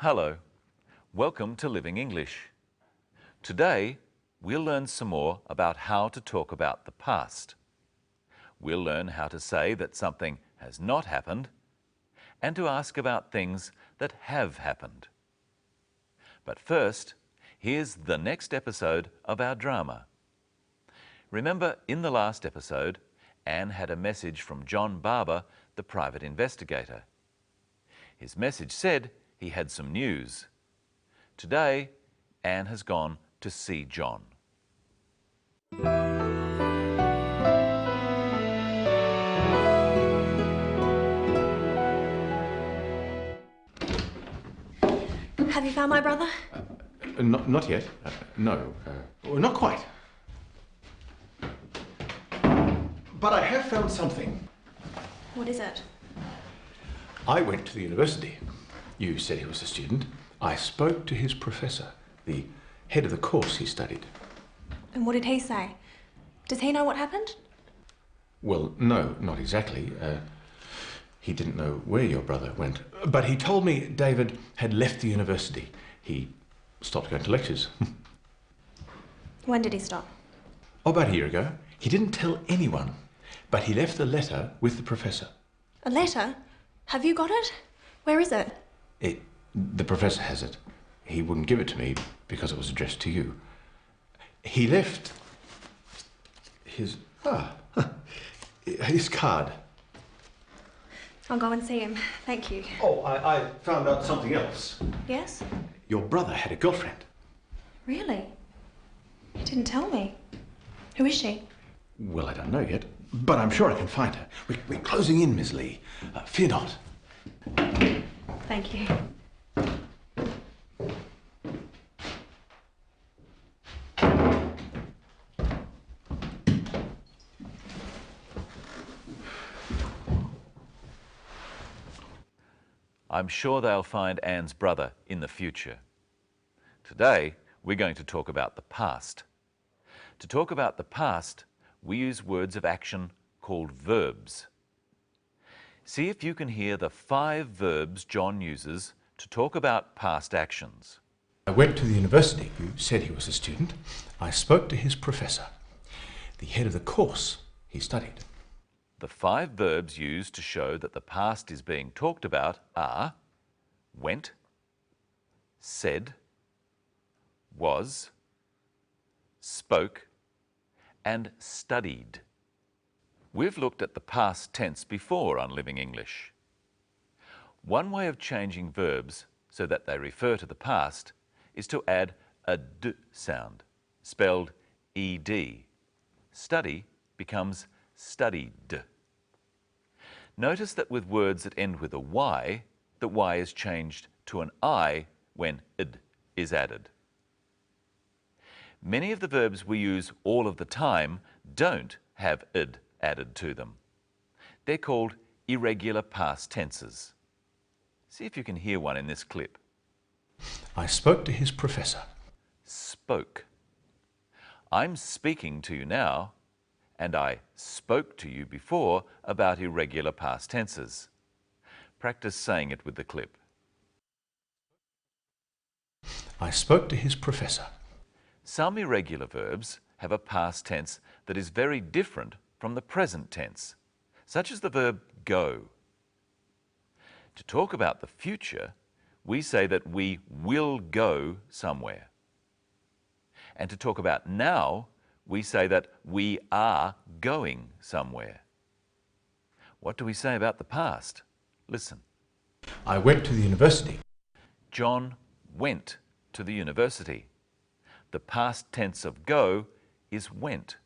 Hello, welcome to Living English. Today, we'll learn some more about how to talk about the past. We'll learn how to say that something has not happened and to ask about things that have happened. But first, here's the next episode of our drama. Remember, in the last episode, Anne had a message from John Barber, the private investigator. His message said he had some news. Today, Anne has gone to see John. Have you found my brother? Not yet. No. Not quite. But I have found something. What is it? I went to the university. You said he was a student. I spoke to his professor, the head of the course he studied. And what did he say? Does he know what happened? Well, no, not exactly. He didn't know where your brother went. But he told me David had left the university. He stopped going to lectures. When did he stop? Oh, about a year ago. He didn't tell anyone, but he left a letter with the professor. A letter? Have you got it? Where is it? The professor has it. He wouldn't give it to me because it was addressed to you. He left his card. I'll go and see him. Thank you. Oh, I found out something else. Yes? Your brother had a girlfriend. Really? You didn't tell me. Who is she? Well, I don't know yet, but I'm sure I can find her. We're closing in, Miss Lee. Fear not. Thank you. I'm sure they'll find Anne's brother in the future. Today, we're going to talk about the past. To talk about the past, we use words of action called verbs. See if you can hear the 5 verbs John uses to talk about past actions. I went to the university. You said he was a student. I spoke to his professor, the head of the course he studied. The 5 verbs used to show that the past is being talked about are went, said, was, spoke, and studied. We've looked at the past tense before on Living English. One way of changing verbs so that they refer to the past is to add a d sound, spelled ed. Study becomes studied. Notice that with words that end with a y, the y is changed to an I when id is added. Many of the verbs we use all of the time don't have id added to them. They're called irregular past tenses. See if you can hear one in this clip. I spoke to his professor. Spoke. I'm speaking to you now, and I spoke to you before about irregular past tenses. Practice saying it with the clip. I spoke to his professor. Some irregular verbs have a past tense that is very different from the present tense, such as the verb go. To talk about the future, we say that we will go somewhere. And to talk about now, we say that we are going somewhere. What do we say about the past? Listen. I went to the university. John went to the university. The past tense of go is went.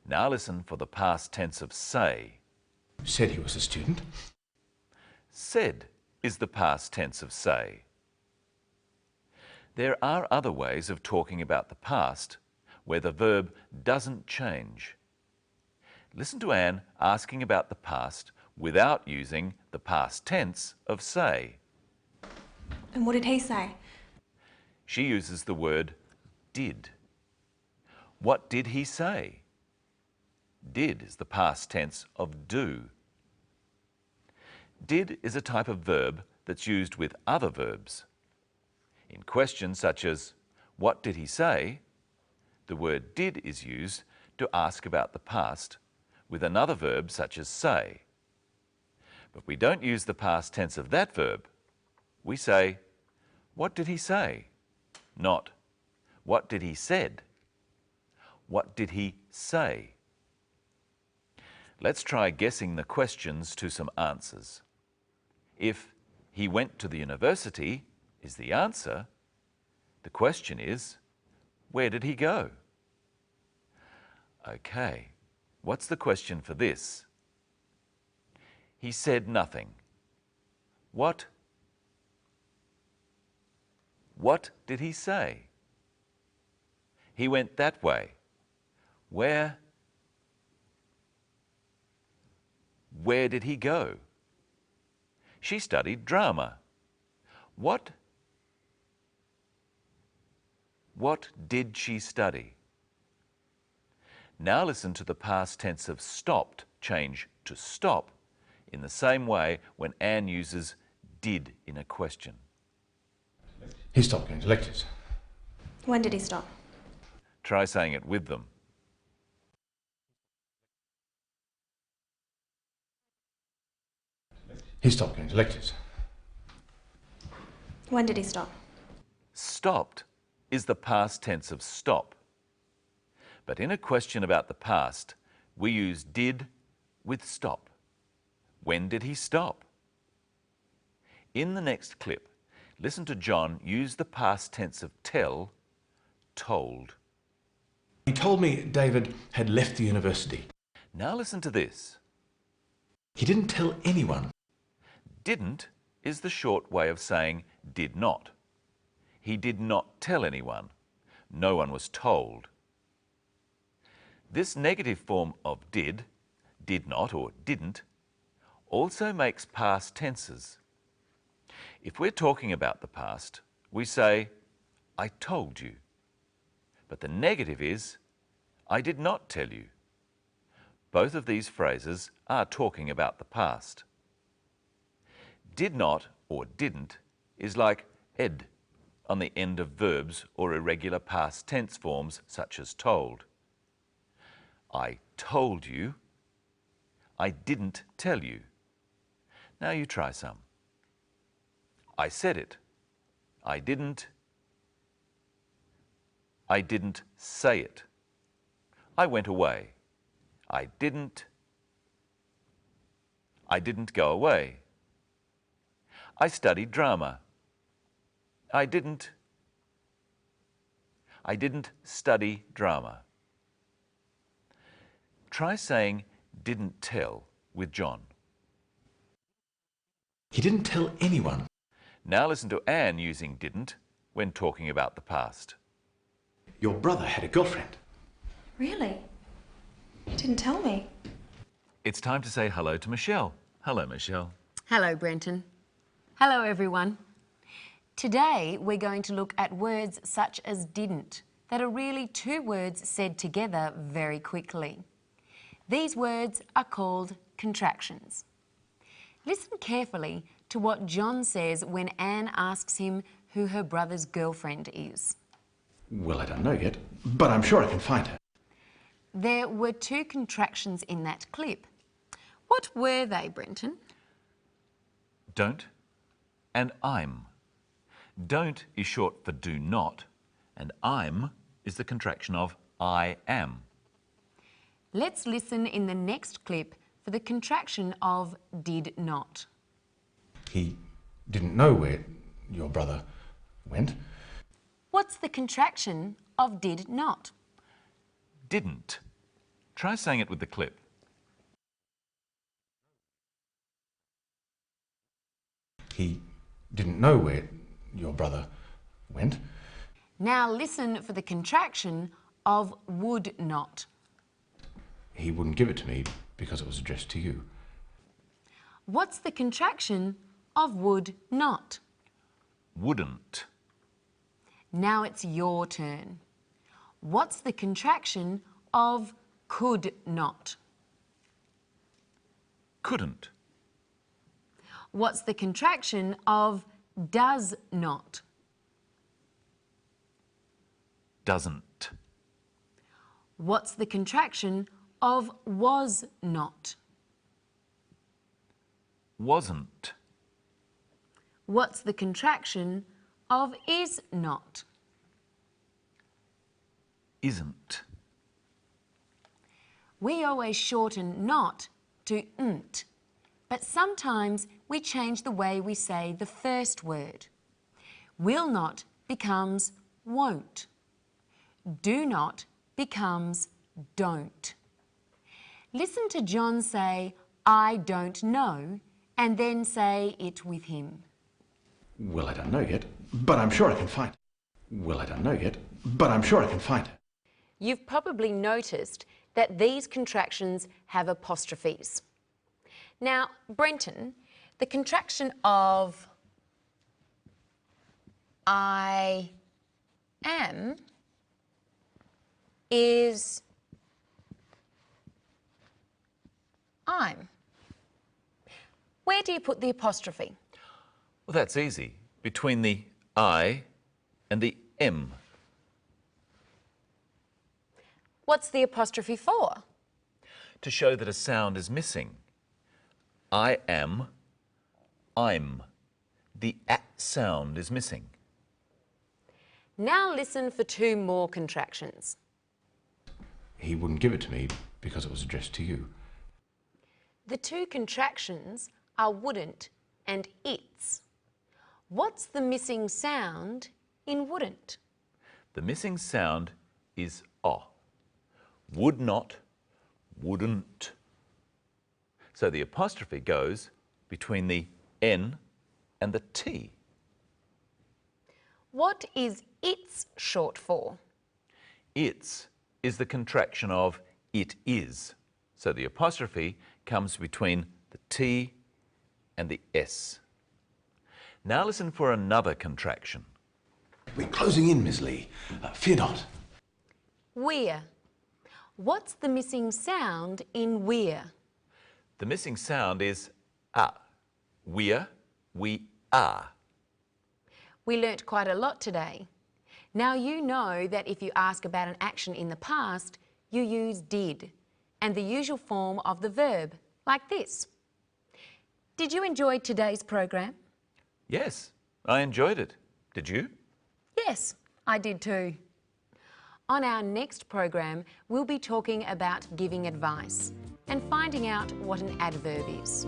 Now listen for the past tense of say. Said he was a student. Said is the past tense of say. There are other ways of talking about the past where the verb doesn't change. Listen to Anne asking about the past without using the past tense of say. And what did he say? She uses the word did. What did he say? Did is the past tense of do. Did is a type of verb that's used with other verbs. In questions such as, what did he say? The word did is used to ask about the past with another verb such as say. But we don't use the past tense of that verb. We say, what did he say? Not, what did he said? What did he say? Let's try guessing the questions to some answers. If he went to the university is the answer, the question is, where did he go? Okay, what's the question for this? He said nothing. What did he say? He went that way. Where did he go? She studied drama. What did she study? Now listen to the past tense of stopped change to stop in the same way when Anne uses did in a question. He stopped going to lectures. When did he stop? Try saying it with them. He stopped going to lectures. When did he stop? Stopped is the past tense of stop. But in a question about the past, we use did with stop. When did he stop? In the next clip, listen to John use the past tense of tell, told. He told me David had left the university. Now listen to this. He didn't tell anyone. Didn't is the short way of saying did not. He did not tell anyone. No one was told. This negative form of did not or didn't, also makes past tenses. If we're talking about the past, we say, I told you. But the negative is, I did not tell you. Both of these phrases are talking about the past. Did not or didn't is like ed on the end of verbs or irregular past tense forms such as told. I told you. I didn't tell you. Now you try some. I said it. I didn't say it. I went away. I didn't go away. I studied drama. I didn't study drama. Try saying didn't tell with John. He didn't tell anyone. Now listen to Anne using didn't when talking about the past. Your brother had a girlfriend. Really? You didn't tell me. It's time to say hello to Michelle. Hello, Michelle. Hello, Brenton. Hello, everyone. Today, we're going to look at words such as didn't, that are really two words said together very quickly. These words are called contractions. Listen carefully to what John says when Anne asks him who her brother's girlfriend is. Well, I don't know yet, but I'm sure I can find her. There were two contractions in that clip. What were they, Brenton? Don't and I'm. Don't is short for do not, and I'm is the contraction of I am. Let's listen in the next clip for the contraction of did not. He didn't know where your brother went. What's the contraction of did not? Didn't. Try saying it with the clip. He didn't know where your brother went. Now listen for the contraction of would not. He wouldn't give it to me because it was addressed to you. What's the contraction of would not? Wouldn't. Now it's your turn. What's the contraction of could not? Couldn't. What's the contraction of does not? Doesn't. What's the contraction of was not? Wasn't. What's the contraction of is not? Isn't. We always shorten not to n't, but sometimes we change the way we say the first word. Will not becomes won't. Do not becomes don't. Listen to John say, I don't know, and then say it with him. Well, I don't know yet, but I'm sure I can find it. Well, I don't know yet, but I'm sure I can find it. You've probably noticed that these contractions have apostrophes. Now, Brenton, the contraction of I am is I'm. Where do you put the apostrophe? Well, that's easy. Between the I and the M. What's the apostrophe for? To show that a sound is missing. I am, I'm. The at sound is missing. Now listen for two more contractions. He wouldn't give it to me because it was addressed to you. The two contractions are wouldn't and its. What's the missing sound in wouldn't? The missing sound is O. Would not, wouldn't. So the apostrophe goes between the N and the T. What is its short for? Its is the contraction of it is. So the apostrophe comes between the T and the S. Now listen for another contraction. We're closing in, Miss Lee. Fear not. We're. What's the missing sound in we're? The missing sound is A. We're, we are. We learnt quite a lot today. Now you know that if you ask about an action in the past, you use did and the usual form of the verb, like this. Did you enjoy today's program? Yes, I enjoyed it. Did you? Yes, I did too. On our next program, we'll be talking about giving advice and finding out what an adverb is.